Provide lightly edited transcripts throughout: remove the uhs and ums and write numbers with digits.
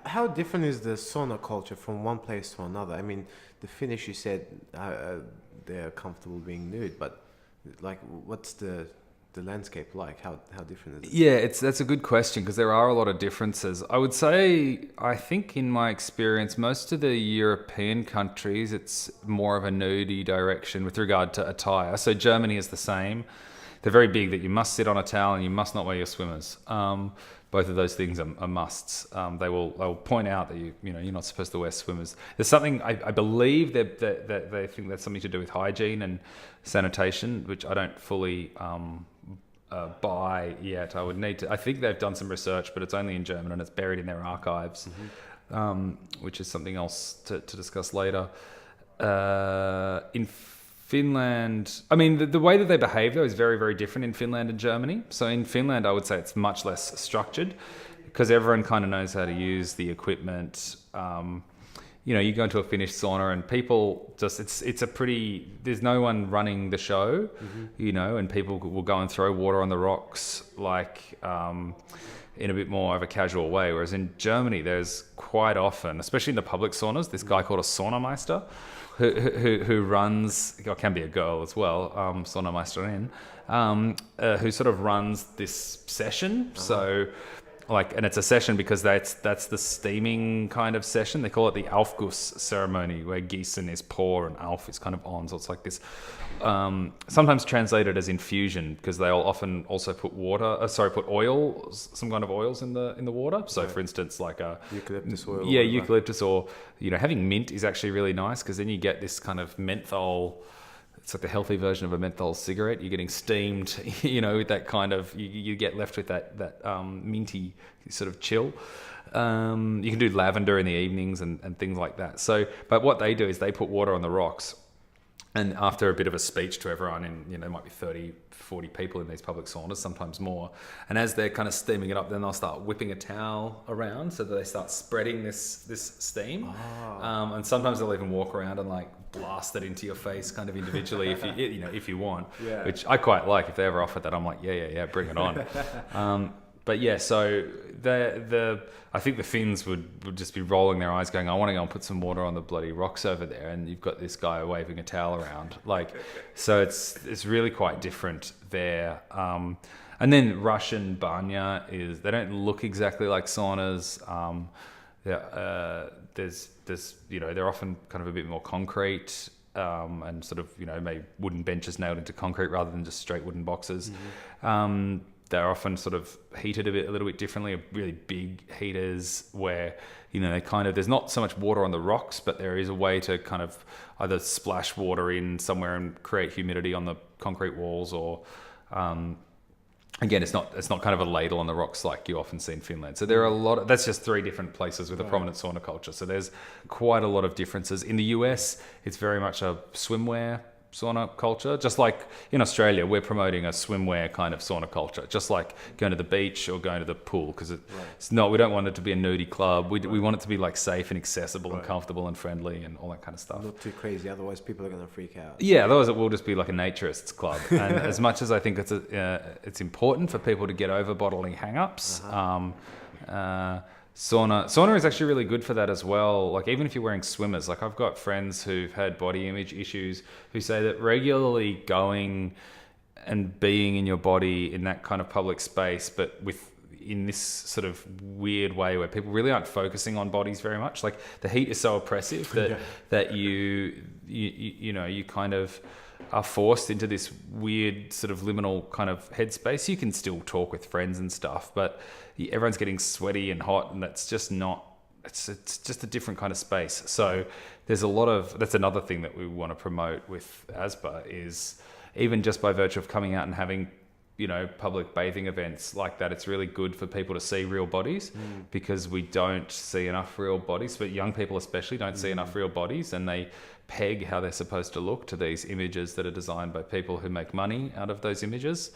How different is the sauna culture from one place to another? I mean, the Finnish, you said they're comfortable being nude, but like, what's the landscape like? How different is it? Yeah, that's a good question because there are a lot of differences. I would say, I think in my experience, most of the European countries, it's more of a nudie direction with regard to attire. So Germany is the same. They're very big that you must sit on a towel and you must not wear your swimmers. Both of those things are musts. They will point out that you're not supposed to wear swimmers. There's something I believe that they think that's something to do with hygiene and sanitation, which I don't fully buy yet. I would need to. I think they've done some research, but it's only in German and it's buried in their archives, which is something else to discuss later. In Finland, I mean, the way that they behave though is very, very different in Finland and Germany. So in Finland, I would say it's much less structured because everyone kind of knows how to use the equipment. You go into a Finnish sauna and people just, it's a pretty, there's no one running the show, and people will go and throw water on the rocks in a bit more of a casual way. Whereas in Germany, there's quite often, especially in the public saunas, this guy called a Saunameister who runs, or can be a girl as well, Saunameisterin, who sort of runs this session. So and it's a session because that's the steaming kind of session. They call it the Aufguss ceremony, where Gießen is pour and Auf is kind of on. So it's like this, sometimes translated as infusion, because they'll often also put oils, some kind of oils in the water. So for instance, like Eucalyptus oil. Yeah, eucalyptus, or having mint is actually really nice because then you get this kind of menthol. It's like the healthy version of a menthol cigarette. You're getting steamed, with that kind of, you get left with that minty sort of chill. You can do lavender in the evenings and things like that. So, but what they do is they put water on the rocks, and after a bit of a speech to everyone, and there might be 30, 40 people in these public saunas, sometimes more. And as they're kind of steaming it up, then they'll start whipping a towel around so that they start spreading this steam. And sometimes they'll even walk around and blast it into your face kind of individually if you want, which I quite like. If they ever offered that, I'm like, yeah, bring it on. But yeah, so I think the Finns would just be rolling their eyes going, I want to go and put some water on the bloody rocks over there, and you've got this guy waving a towel around. So it's really quite different there. And then Russian banya they don't look exactly like saunas. They're often kind of a bit more concrete, and sort of, maybe wooden benches nailed into concrete rather than just straight wooden boxes. They're often sort of heated a little bit differently, really big heaters where, there's not so much water on the rocks, but there is a way to kind of either splash water in somewhere and create humidity on the concrete walls, or, again, it's not kind of a ladle on the rocks like you often see in Finland. So there are that's just 3 different places with a prominent sauna culture. So there's quite a lot of differences. In the US, it's very much a swimwear sauna culture. Just like in Australia, we're promoting a swimwear kind of sauna culture, just like going to the beach or going to the pool, because we don't want it to be a nudie club. We want it to be safe and accessible and comfortable and friendly and all that kind of stuff. Not too crazy, otherwise people are going to freak out. Yeah, otherwise it will just be like a naturists club. And as much as I think it's important for people to get over bodily hang-ups, Sauna is actually really good for that as well. Even if you're wearing swimmers, I've got friends who've had body image issues who say that regularly going and being in your body in that kind of public space, but in this sort of weird way where people really aren't focusing on bodies very much. The heat is so oppressive that you kind of are forced into this weird sort of liminal kind of headspace. You can still talk with friends and stuff, but everyone's getting sweaty and hot, and that's just not, it's just a different kind of space. So there's that's another thing that we want to promote with ASBA, is even just by virtue of coming out and having, public bathing events like that, it's really good for people to see real bodies, because we don't see enough real bodies, but young people especially don't see enough real bodies, and they peg how they're supposed to look to these images that are designed by people who make money out of those images.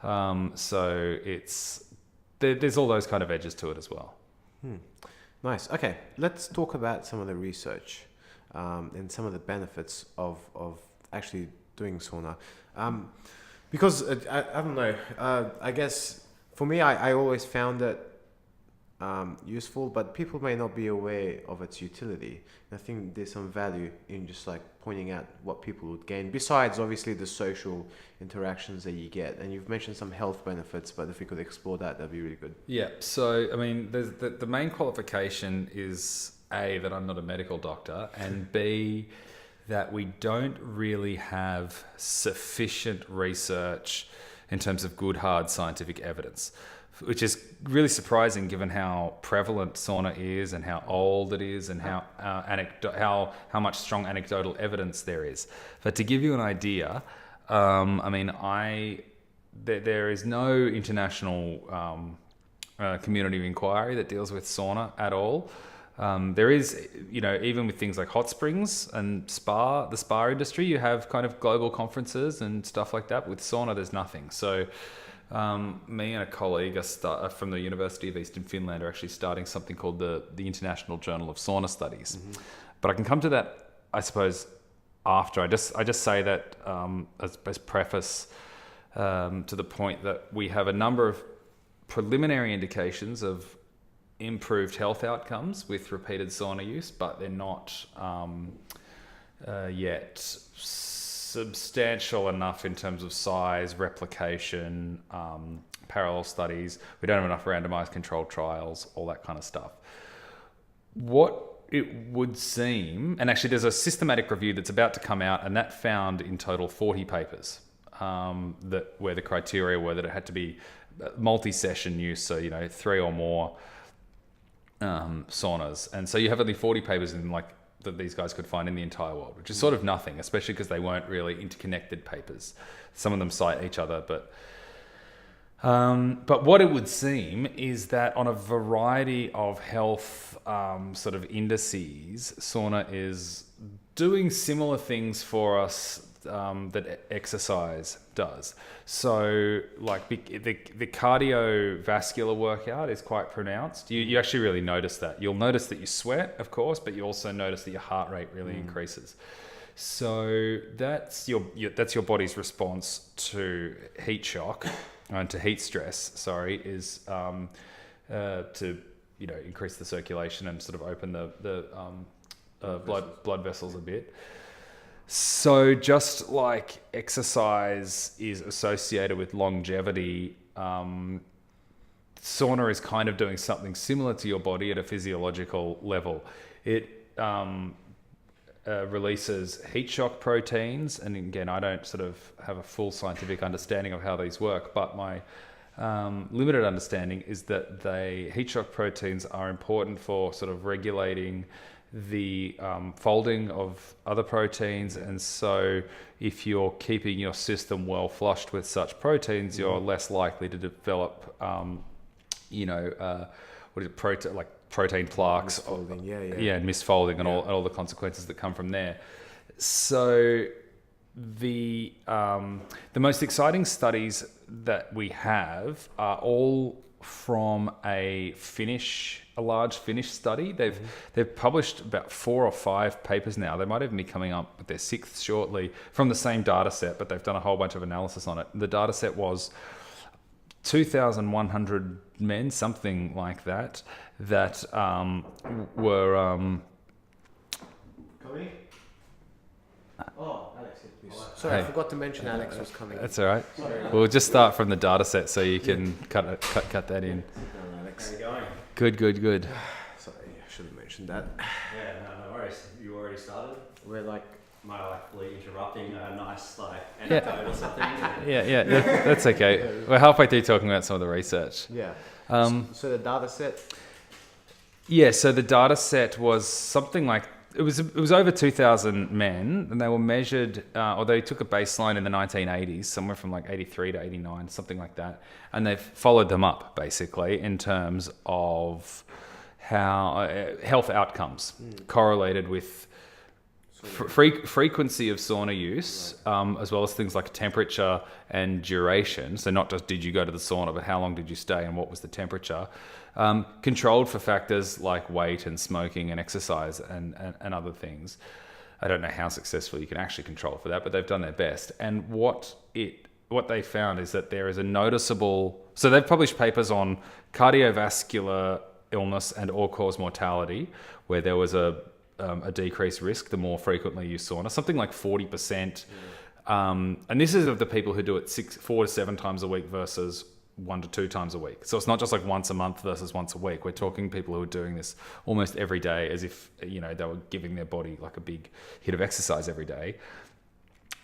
So there's all those kind of edges to it as well. Nice. Okay, let's talk about some of the research and some of the benefits of actually doing sauna. Because I don't know, I guess for me, I always found that useful, but people may not be aware of its utility. And I think there's some value in just like pointing out what people would gain, besides obviously the social interactions that you get. And you've mentioned some health benefits, but if we could explore that, that'd be really good. Yeah. So, I mean, there's the main qualification is A, that I'm not a medical doctor, and B, that we don't really have sufficient research in terms of good, hard scientific evidence, which is really surprising given how prevalent sauna is and how old it is and how much strong anecdotal evidence there is. But to give you an idea, there is no international community of inquiry that deals with sauna at all. There is, even with things like hot springs and the spa industry, you have kind of global conferences and stuff like that. With sauna, there's nothing. So me and a colleague from the University of Eastern Finland are actually starting something called the International Journal of Sauna Studies. Mm-hmm. But I can come to that, I suppose, after. I just say that as preface to the point that we have a number of preliminary indications of improved health outcomes with repeated sauna use, but they're not yet substantial enough in terms of size, replication, parallel studies. We don't have enough randomized controlled trials, all that kind of stuff. What it would seem, and actually there's a systematic review that's about to come out, and that found in total 40 papers where the criteria were that it had to be multi-session use, so 3 or more saunas. And so you have only 40 papers that these guys could find in the entire world, which is sort of nothing, especially because they weren't really interconnected papers. Some of them cite each other, but what it would seem is that on a variety of health sort of indices, sauna is doing similar things for us that exercise does. So like the cardiovascular workout is quite pronounced. You actually really notice that. You'll notice that you sweat, of course, but you also notice that your heart rate really increases. So that's your body's response to heat shock and to heat stress, is to increase the circulation and sort of open the blood vessels a bit. So just like exercise is associated with longevity, sauna is kind of doing something similar to your body at a physiological level. It releases heat shock proteins, and again, I don't sort of have a full scientific understanding of how these work, but my limited understanding is that heat shock proteins are important for sort of regulating the folding of other proteins, and so if you're keeping your system well flushed with such proteins, you're less likely to develop protein plaques, and misfolding and all the consequences that come from there. So the most exciting studies that we have are all from a large Finnish study. They've published about 4 or 5 papers now. They might even be coming up with their 6th shortly from the same data set, but they've done a whole bunch of analysis on it. The data set was 2,100 men, something like that were... Coming? Oh, Alex, please. Sorry, I forgot to mention Alex was coming. That's all right. We'll just start from the data set so you can cut that in. Alex. How are you going? Good. Sorry, I should have mentioned that. Yeah, no worries. You already started? We're Am I likely interrupting a nice anecdote or something? Yeah, that's okay. We're halfway through talking about some of the research. Yeah. So the data set? Yeah, so the data set was something like, it was over 2,000 men, and they were measured, or they took a baseline in the 1980s, somewhere from like 83 to 89, something like that, and they've followed them up basically in terms of how health outcomes correlated with frequency of sauna use, as well as things like temperature and duration. So not just did you go to the sauna, but how long did you stay and what was the temperature? Controlled for factors like weight and smoking and exercise and other things. I don't know how successful you can actually control for that, but they've done their best. And what they found is that there is a noticeable... So they've published papers on cardiovascular illness and all-cause mortality, where there was a decreased risk the more frequently you sauna, something like 40%. And this is of the people who do it 4 to 7 times a week versus 1 to 2 times a week. So it's not just like once a month versus once a week. We're talking people who are doing this almost every day, as if, you know, they were giving their body like a big hit of exercise every day.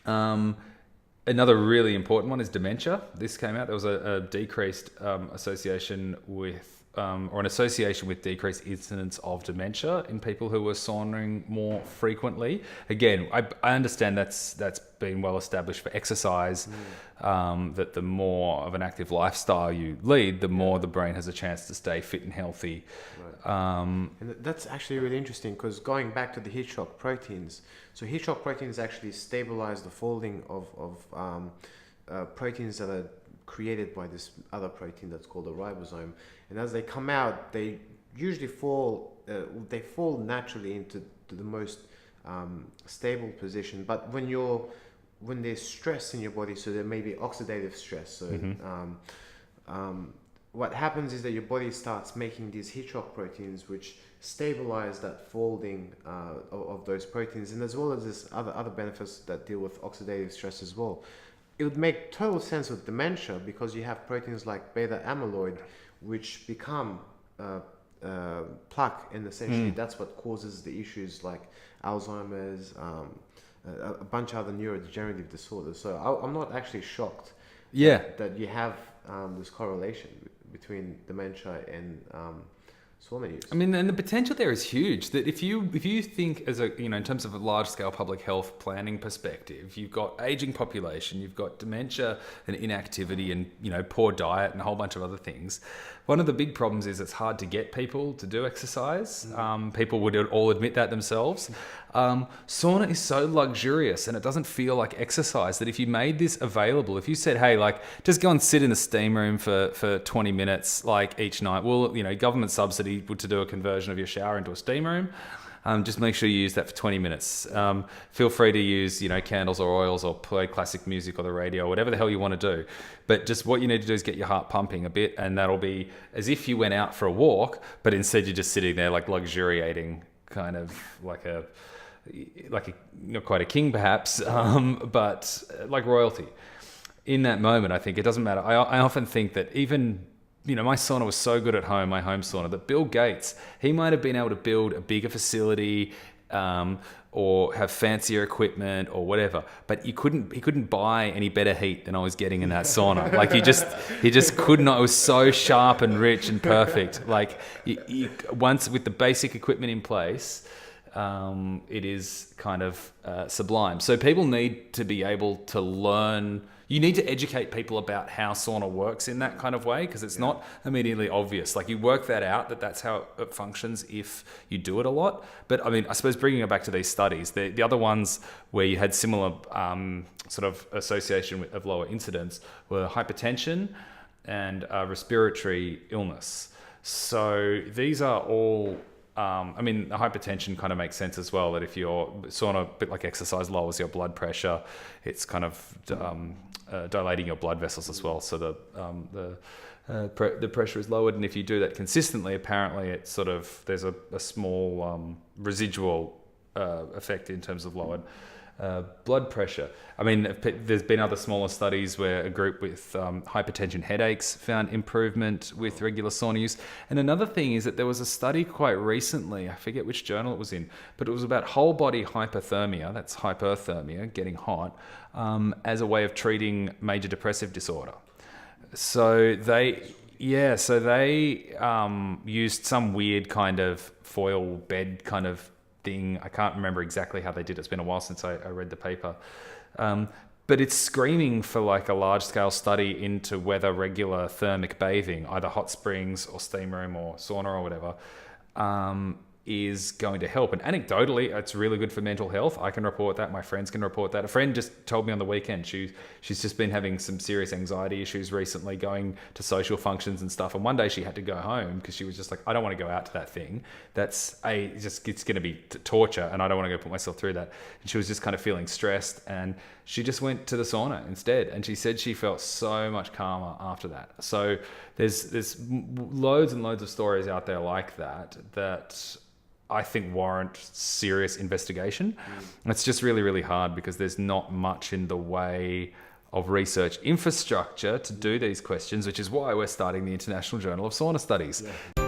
Another really important one is dementia. This came out. There was a decreased association with, or an association with decreased incidence of dementia in people who were sauning more frequently. Again, I understand that's been well established for exercise, that the more of an active lifestyle you lead, the more the brain has a chance to stay fit and healthy. Right. And that's actually really interesting, because going back to the heat shock proteins, so heat shock proteins actually stabilize the folding of proteins that are created by this other protein that's called a ribosome, and as they come out, they usually fall naturally into the most stable position. But when there's stress in your body, so there may be oxidative stress, so what happens is that your body starts making these heat shock proteins which stabilize that folding of those proteins, and as well as this other benefits that deal with oxidative stress as well. It would make total sense with dementia, because you have proteins like beta amyloid which become plaque, and essentially that's what causes the issues like Alzheimer's, a bunch of other neurodegenerative disorders. So I'm not actually shocked that you have this correlation between dementia and sauna use. I mean, and the potential there is huge. That if you think as a, you know, in terms of a large scale public health planning perspective, you've got aging population, you've got dementia and inactivity, and, you know, poor diet and a whole bunch of other things. One of the big problems is it's hard to get people to do exercise. People would all admit that themselves. Sauna is so luxurious and it doesn't feel like exercise, that if you made this available, if you said, hey, like, just go and sit in the steam room for 20 minutes, like, each night, well, you know, government subsidy to do a conversion of your shower into a steam room. Just make sure you use that for 20 minutes. Feel free to use, you know, candles or oils, or play classic music or the radio, or whatever the hell you want to do. But just what you need to do is get your heart pumping a bit, and that'll be as if you went out for a walk, but instead you're just sitting there like luxuriating, kind of like a not quite a king perhaps, but like royalty. In that moment, I think it doesn't matter. I often think that even, you know, my sauna was so good at home, my home sauna, that Bill Gates, he might have been able to build a bigger facility, or have fancier equipment or whatever, but he couldn't buy any better heat than I was getting in that sauna. Like, he just could not. It was so sharp and rich and perfect. Like, once with the basic equipment in place, it is kind of sublime. So people need to be able to learn. You need to educate people about how sauna works in that kind of way, because it's not immediately obvious. Like, you work that out, that's how it functions if you do it a lot. But I mean, I suppose bringing it back to these studies, the other ones where you had similar sort of association of lower incidence were hypertension and respiratory illness. So these are all... I mean, hypertension kind of makes sense as well, that if you're sauna, a bit like exercise, lowers your blood pressure, it's kind of dilating your blood vessels as well. So the pressure is lowered, and if you do that consistently, apparently it's sort of, there's a small residual effect in terms of lowered blood pressure. I mean, there's been other smaller studies where a group with hypertension headaches found improvement with regular sauna use. And another thing is that there was a study quite recently, I forget which journal it was in, but it was about whole body hypothermia, that's hyperthermia, getting hot, as a way of treating major depressive disorder. So they used some weird kind of foil bed kind of thing. I can't remember exactly how they did it. It's been a while since I read the paper. But it's screaming for like a large scale study into whether regular thermic bathing, either hot springs or steam room or sauna or whatever, is going to help. And anecdotally, it's really good for mental health. I can report that. My friends can report that. A friend just told me on the weekend she's just been having some serious anxiety issues recently, going to social functions and stuff. And one day she had to go home because she was just like, I don't want to go out to that thing. It's going to be torture, and I don't want to go put myself through that. And she was just kind of feeling stressed, and she just went to the sauna instead. And she said she felt so much calmer after that. So there's loads and loads of stories out there like that I think warrant serious investigation. And it's just really, really hard because there's not much in the way of research infrastructure to do these questions, which is why we're starting the International Journal of Sauna Studies. Yeah.